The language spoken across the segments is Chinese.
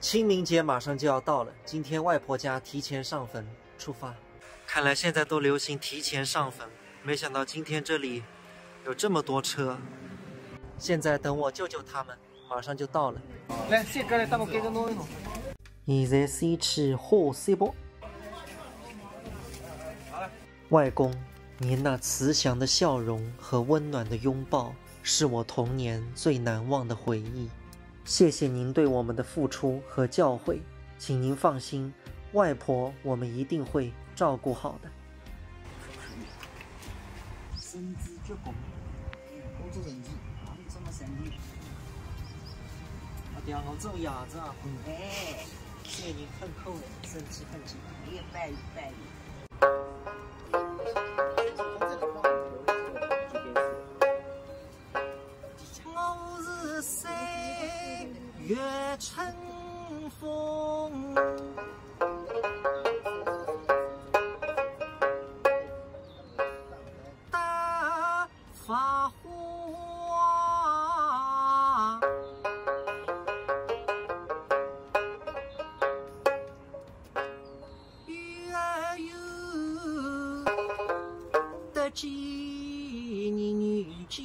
清明节马上就要到了，今天外婆家提前上坟，出发。看来现在都流行提前上坟，没想到今天这里有这么多车。现在等我舅舅他们，马上就到了。来，先过来，咱们给个弄一弄。现在先吃火锅包。外公，您那慈祥的笑容和温暖的拥抱，是我童年最难忘的回忆。谢谢您对我们的付出和教诲，请您放心，外婆我们一定会照顾好的。身子鞠躬，工作人机，什么身体？对啊，我这牙子啊，哎，谢谢您很厚的，身体很紧。一百。我是三月春风，大发花，鱼儿游得见你女家。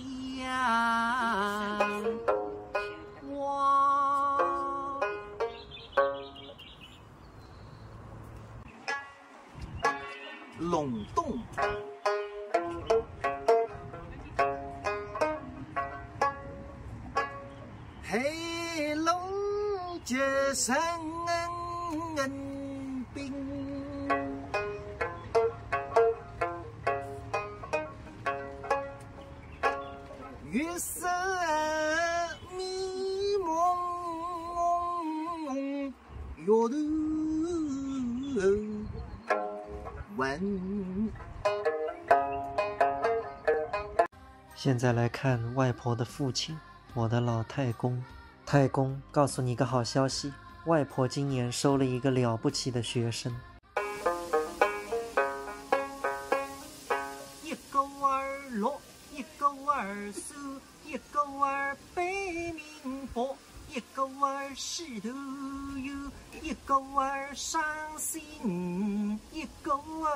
隆咚。黑龙江生兵，月色迷蒙，月头问。现在来看外婆的父亲，我的老太公。太公，告诉你一个好消息，外婆今年收了一个了不起的学生。一勾二落，一勾二收，一勾二背明白，一勾二石头油，一勾二伤心，一勾二。